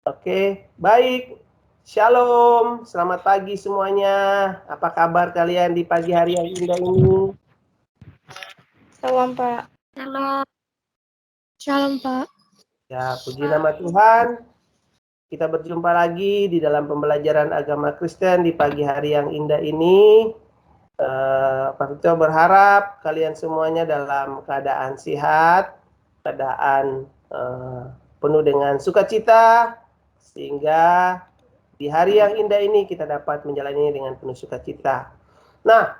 Oke, baik. Shalom, selamat pagi semuanya. Apa kabar kalian di pagi hari yang indah ini? Salam, Pak. Shalom. Shalom, Pak. Ya, puji nama Tuhan. Kita berjumpa lagi di dalam pembelajaran agama Kristen di pagi hari yang indah ini. Pak Victor berharap kalian semuanya dalam keadaan sehat, keadaan penuh dengan sukacita, sehingga di hari yang indah ini kita dapat menjalaninya dengan penuh sukacita. Nah,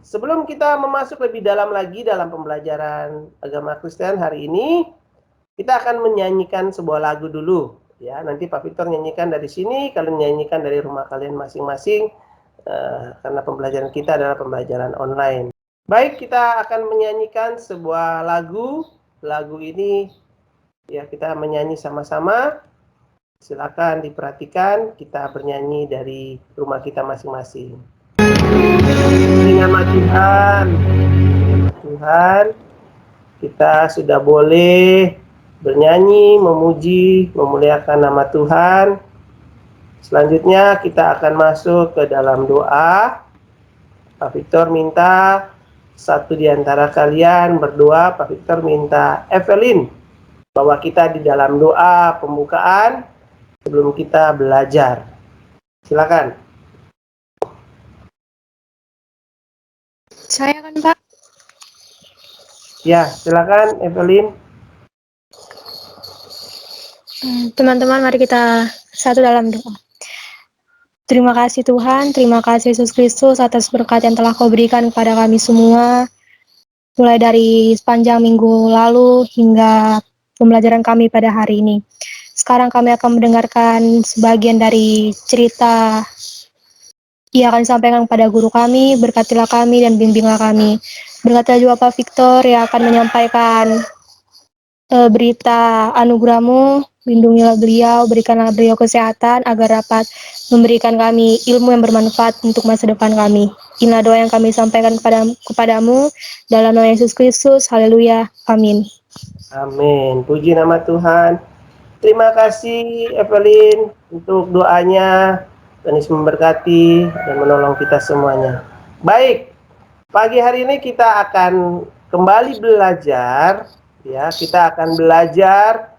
sebelum kita masuk lebih dalam lagi dalam pembelajaran agama Kristen hari ini, kita akan menyanyikan sebuah lagu dulu. Ya, nanti Pak Victor nyanyikan dari sini, kalian nyanyikan dari rumah kalian masing-masing, karena pembelajaran kita adalah pembelajaran online. Baik, kita akan menyanyikan sebuah lagu. Lagu ini ya kita menyanyi sama-sama. Silakan diperhatikan, kita bernyanyi dari rumah kita masing-masing. Nama Tuhan, Tuhan, kita sudah boleh bernyanyi, memuji, memuliakan nama Tuhan. Selanjutnya kita akan masuk ke dalam doa. Pak Victor minta satu di antara kalian berdoa. Pak Victor minta Evelyn bahwa kita di dalam doa pembukaan sebelum kita belajar. Silakan. Saya kan, Pak? Ya, silakan Evelyn. Teman-teman, mari kita satu dalam doa. Terima kasih Tuhan, terima kasih Yesus Kristus atas berkat yang telah Kau berikan kepada kami semua, mulai dari sepanjang minggu lalu hingga pembelajaran kami pada hari ini. Sekarang kami akan mendengarkan sebagian dari cerita yang akan disampaikan kepada guru kami. Berkatilah kami dan bimbinglah kami. Berkatilah juga Pak Victor yang akan menyampaikan berita anugerah-Mu. Lindungilah beliau, berikanlah beliau kesehatan agar dapat memberikan kami ilmu yang bermanfaat untuk masa depan kami. Inilah doa yang kami sampaikan kepadamu dalam nama Yesus Kristus. Haleluya. Amin. Amin. Puji nama Tuhan. Terima kasih Evelyn untuk doanya. Tuhan Yesus memberkati dan menolong kita semuanya. Baik, pagi hari ini kita akan kembali belajar. Ya, kita akan belajar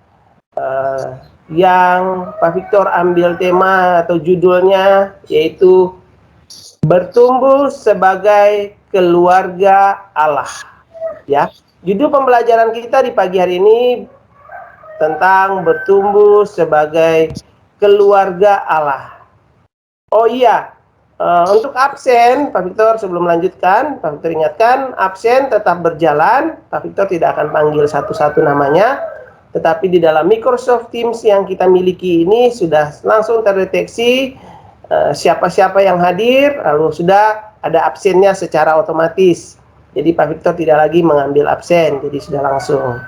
yang Pak Victor ambil tema atau judulnya yaitu bertumbuh sebagai keluarga Allah. Ya, judul pembelajaran kita di pagi hari ini tentang bertumbuh sebagai keluarga Allah. Oh iya, untuk absen, Pak Victor sebelum melanjutkan, Pak Victor ingatkan, absen tetap berjalan. Pak Victor tidak akan panggil satu-satu namanya, tetapi di dalam Microsoft Teams yang kita miliki ini sudah langsung terdeteksi siapa-siapa yang hadir, lalu sudah ada absennya secara otomatis. Jadi Pak Victor tidak lagi mengambil absen, jadi sudah langsung.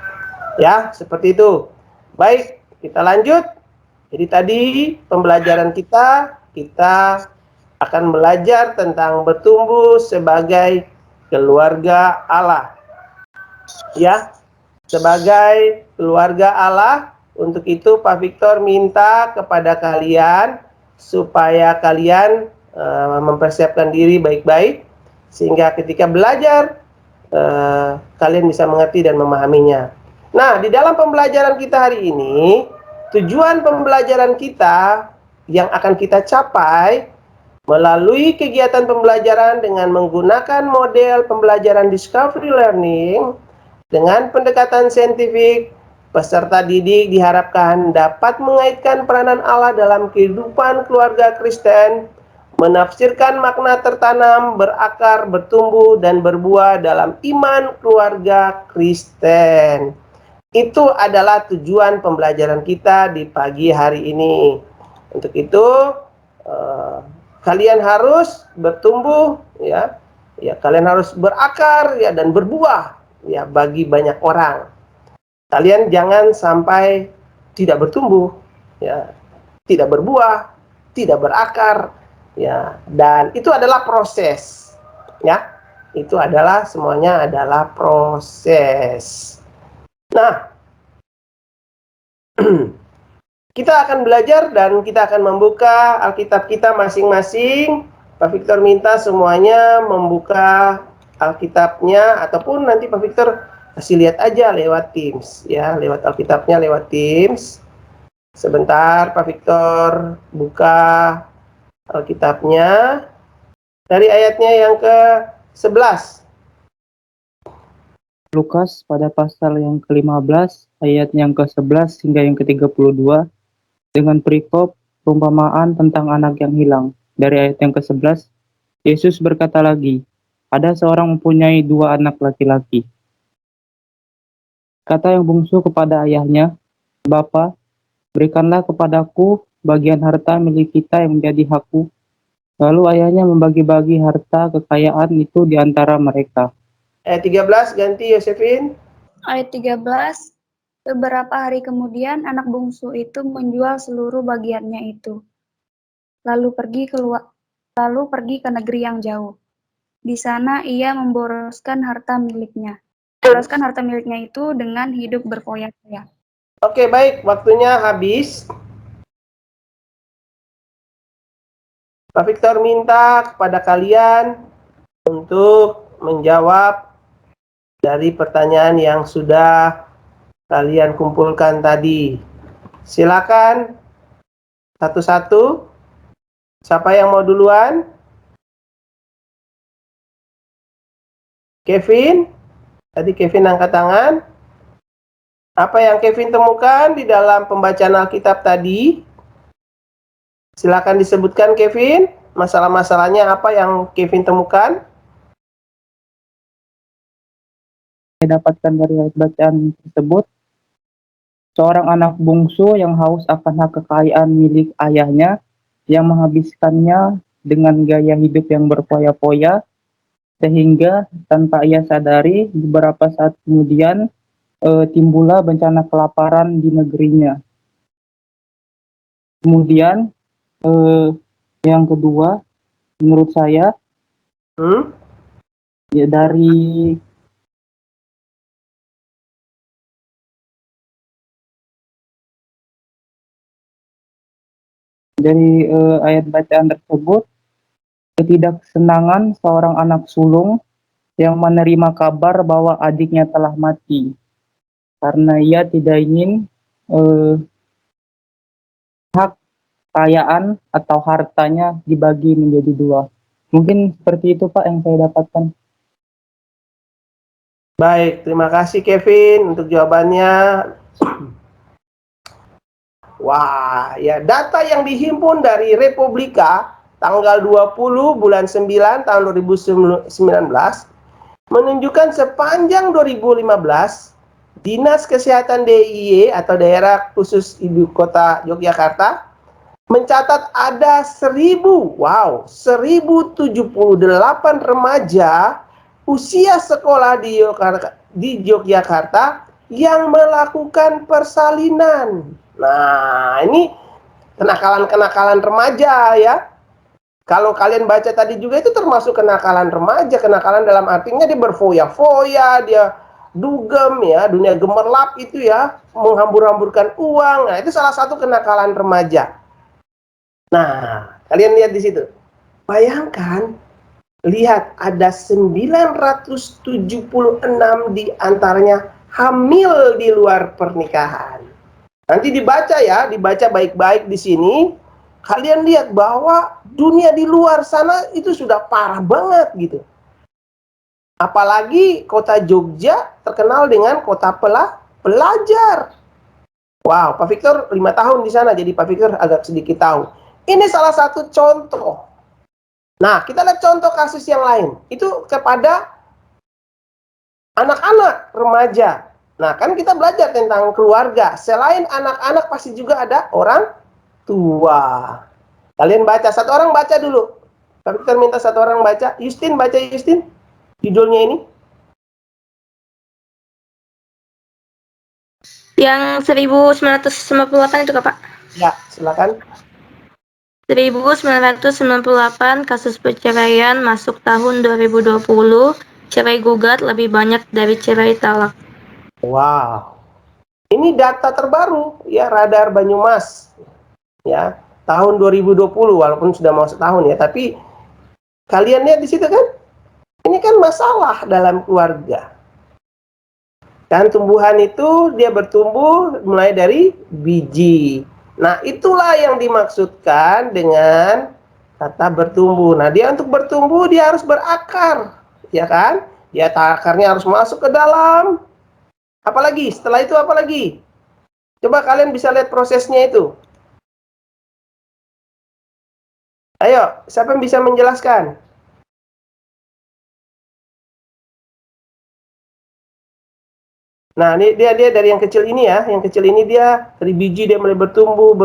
Ya, seperti itu. Baik, kita lanjut. Jadi tadi pembelajaran kita akan belajar tentang bertumbuh sebagai keluarga Allah. Ya, sebagai keluarga Allah. Untuk itu Pak Victor minta kepada kalian supaya kalian mempersiapkan diri baik-baik sehingga ketika belajar kalian bisa mengerti dan memahaminya. Nah, di dalam pembelajaran kita hari ini, tujuan pembelajaran kita yang akan kita capai melalui kegiatan pembelajaran dengan menggunakan model pembelajaran discovery learning dengan pendekatan saintifik, peserta didik diharapkan dapat mengaitkan peranan Allah dalam kehidupan keluarga Kristen, menafsirkan makna tertanam, berakar, bertumbuh, dan berbuah dalam iman keluarga Kristen. Itu adalah tujuan pembelajaran kita di pagi hari ini. Untuk itu, kalian harus bertumbuh, ya, kalian harus berakar, ya, dan berbuah, ya, bagi banyak orang. Kalian jangan sampai tidak bertumbuh, ya, tidak berbuah, tidak berakar, ya, dan itu adalah proses, ya, itu adalah semuanya adalah proses. Nah, Kita akan belajar dan kita akan membuka Alkitab kita masing-masing. Pak Victor minta semuanya membuka Alkitabnya, ataupun nanti Pak Victor kasih lihat aja lewat Teams ya, lewat Alkitabnya lewat Teams. Sebentar Pak Victor buka Alkitabnya dari ayatnya yang ke-11. Lukas pada pasal yang ke-15 ayat yang ke-11 hingga yang ke-32 dengan perikop perumpamaan tentang anak yang hilang. Dari ayat yang ke-11, Yesus berkata lagi, ada seorang mempunyai 2 anak laki-laki. Kata yang bungsu kepada ayahnya, Bapa, berikanlah kepadaku bagian harta milik kita yang menjadi hakku. Lalu ayahnya membagi-bagi harta kekayaan itu di antara mereka. Ayat 13 ganti Yosefin. Ayat 13, beberapa hari kemudian anak bungsu itu menjual seluruh bagiannya itu, lalu pergi ke negeri yang jauh. Di sana ia memboroskan harta miliknya itu dengan hidup berfoya-foya. Oke, baik, waktunya habis. Pak Victor minta kepada kalian untuk menjawab dari pertanyaan yang sudah kalian kumpulkan tadi. Silakan satu-satu. Siapa yang mau duluan? Kevin? Tadi Kevin angkat tangan. Apa yang Kevin temukan di dalam pembacaan Alkitab tadi? Silakan disebutkan Kevin. Masalah-masalahnya apa yang Kevin temukan? Saya dapatkan dari ayat bacaan tersebut, seorang anak bungsu yang haus akan hak kekayaan milik ayahnya, yang menghabiskannya dengan gaya hidup yang berfoya-foya, sehingga tanpa ia sadari, beberapa saat kemudian timbullah bencana kelaparan di negerinya. Kemudian yang kedua, menurut saya, ya dari ayat bacaan tersebut, ketidaksenangan seorang anak sulung yang menerima kabar bahwa adiknya telah mati, karena ia tidak ingin hak kekayaan atau hartanya dibagi menjadi 2. Mungkin seperti itu Pak yang saya dapatkan. Baik, terima kasih Kevin untuk jawabannya. Wah, ya data yang dihimpun dari Republika tanggal 20 bulan 9 tahun 2019 menunjukkan sepanjang 2015 Dinas Kesehatan DIY atau Daerah Khusus Ibu Kota Yogyakarta mencatat ada 1.078 remaja usia sekolah di Yogyakarta yang melakukan persalinan. Nah, ini kenakalan-kenakalan remaja ya. Kalau kalian baca tadi juga itu termasuk kenakalan remaja. Kenakalan dalam artinya dia berfoya-foya, dia dugem ya, dunia gemerlap itu ya, menghambur-hamburkan uang. Nah, itu salah satu kenakalan remaja. Nah, kalian lihat di situ. Bayangkan, lihat ada 976 di antaranya hamil di luar pernikahan. Nanti dibaca ya, dibaca baik-baik di sini. Kalian lihat bahwa dunia di luar sana itu sudah parah banget gitu. Apalagi kota Jogja terkenal dengan kota pelajar. Wow, Pak Victor 5 tahun di sana, jadi Pak Victor agak sedikit tahu. Ini salah satu contoh. Nah, kita lihat contoh kasus yang lain. Itu kepada anak-anak remaja. Nah, kan kita belajar tentang keluarga. Selain anak-anak pasti juga ada orang tua. Kalian baca, satu orang baca dulu. Kita minta satu orang baca. Justin, baca Justin. Judulnya ini. Yang 1998 itu Pak. Ya, silakan. 1998 kasus perceraian masuk tahun 2020. Cerai gugat lebih banyak dari cerai talak. Wow. Ini data terbaru ya, radar Banyumas ya, tahun 2020, walaupun sudah mau setahun ya, tapi kalian lihat di situ kan, ini kan masalah dalam keluarga. Kan tumbuhan itu dia bertumbuh mulai dari biji. Nah, itulah yang dimaksudkan dengan kata bertumbuh. Nah, dia untuk bertumbuh dia harus berakar, ya kan? Dia akarnya harus masuk ke dalam. Apalagi setelah itu apalagi? Coba kalian bisa lihat prosesnya itu. Ayo, siapa yang bisa menjelaskan? Nah, ini dia dari yang kecil ini ya, yang kecil ini dia dari biji dia mulai bertumbuh,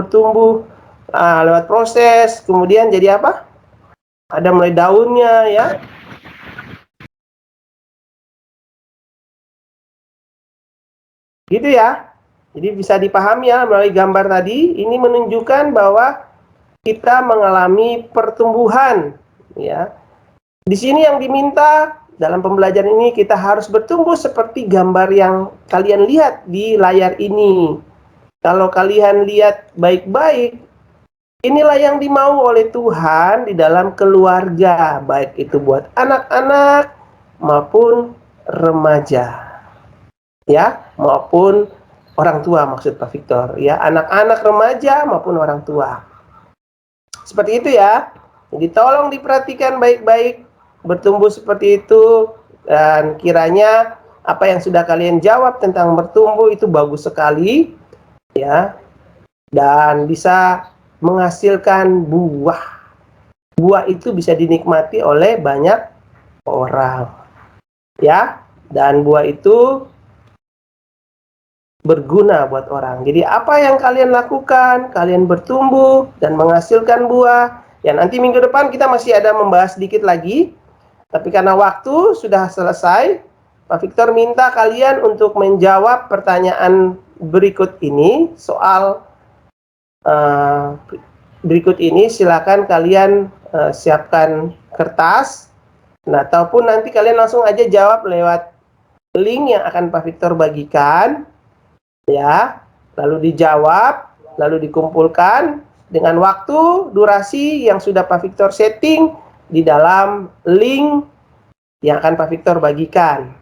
lewat proses, kemudian jadi apa? Ada mulai daunnya ya. Gitu ya. Jadi bisa dipahami ya melalui gambar tadi, ini menunjukkan bahwa kita mengalami pertumbuhan ya. Di sini yang diminta dalam pembelajaran ini kita harus bertumbuh seperti gambar yang kalian lihat di layar ini. Kalau kalian lihat baik-baik, inilah yang dimau oleh Tuhan di dalam keluarga, baik itu buat anak-anak maupun remaja. Ya, maupun orang tua maksud Pak Victor, ya, anak-anak remaja maupun orang tua. Seperti itu ya. Jadi tolong diperhatikan baik-baik, bertumbuh seperti itu, dan kiranya apa yang sudah kalian jawab tentang bertumbuh itu bagus sekali ya, dan bisa menghasilkan buah. Buah itu bisa dinikmati oleh banyak orang ya, dan buah itu berguna buat orang. Jadi apa yang kalian lakukan, kalian bertumbuh dan menghasilkan buah. Ya, nanti minggu depan kita masih ada membahas sedikit lagi. Tapi karena waktu sudah selesai, Pak Victor minta kalian untuk menjawab pertanyaan berikut ini. Soal berikut ini silakan kalian siapkan kertas. Nah, ataupun nanti kalian langsung aja jawab lewat link yang akan Pak Victor bagikan. Ya, lalu dijawab, lalu dikumpulkan dengan waktu durasi yang sudah Pak Victor setting di dalam link yang akan Pak Victor bagikan.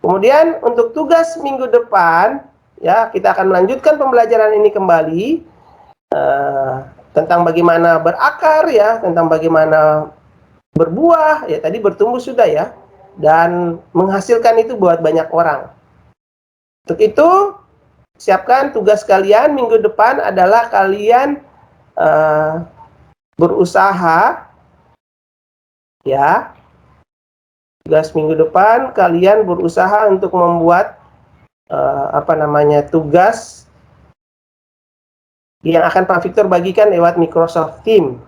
Kemudian untuk tugas minggu depan, ya, kita akan melanjutkan pembelajaran ini kembali tentang bagaimana berakar ya, tentang bagaimana berbuah, ya tadi bertumbuh sudah ya, dan menghasilkan itu buat banyak orang. Untuk itu siapkan tugas kalian minggu depan adalah kalian berusaha ya. Tugas minggu depan kalian berusaha untuk membuat tugas yang akan Pak Victor bagikan lewat Microsoft Teams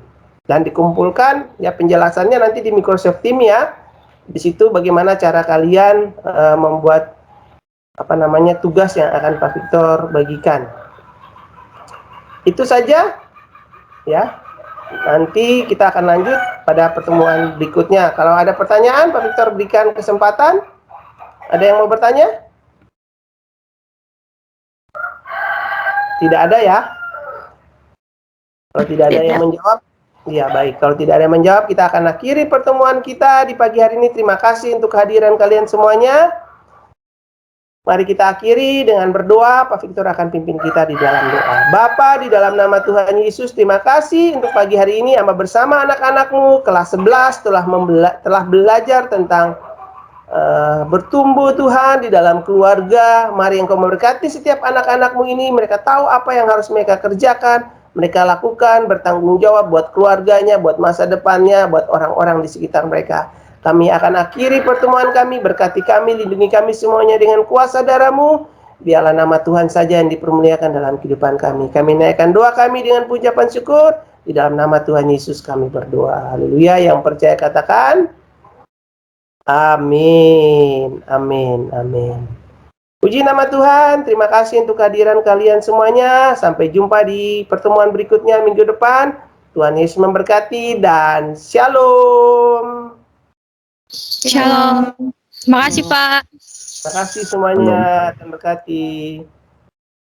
dan dikumpulkan ya, penjelasannya nanti di Microsoft Teams ya. Di situ bagaimana cara kalian membuat tugas yang akan Pak Victor bagikan. Itu saja ya. Nanti kita akan lanjut pada pertemuan berikutnya. Kalau ada pertanyaan, Pak Victor berikan kesempatan. Ada yang mau bertanya? Tidak ada ya? Kalau tidak ada yang menjawab, ya baik. Kalau tidak ada yang menjawab, kita akan akhiri pertemuan kita di pagi hari ini. Terima kasih untuk kehadiran kalian semuanya. Mari kita akhiri dengan berdoa. Pak Victor akan pimpin kita di dalam doa. Bapa, di dalam nama Tuhan Yesus, terima kasih untuk pagi hari ini Amba bersama anak-anak-Mu kelas 11 telah belajar tentang bertumbuh Tuhan di dalam keluarga. Mari Engkau memberkati setiap anak-anak-Mu ini. Mereka tahu apa yang harus mereka kerjakan, mereka lakukan, bertanggung jawab buat keluarganya, buat masa depannya, buat orang-orang di sekitar mereka. Kami akan akhiri pertemuan kami, berkati kami, lindungi kami semuanya dengan kuasa darah-Mu. Biarlah nama Tuhan saja yang dipermuliakan dalam kehidupan kami. Kami naikkan doa kami dengan ucapan syukur. Di dalam nama Tuhan Yesus kami berdoa. Haleluya. Yang percaya katakan, amin, amin, amin. Puji nama Tuhan. Terima kasih untuk kehadiran kalian semuanya. Sampai jumpa di pertemuan berikutnya minggu depan. Tuhan Yesus memberkati dan shalom. Shalom. Terima kasih, Pak. Terima kasih semuanya, Tuhan berkati.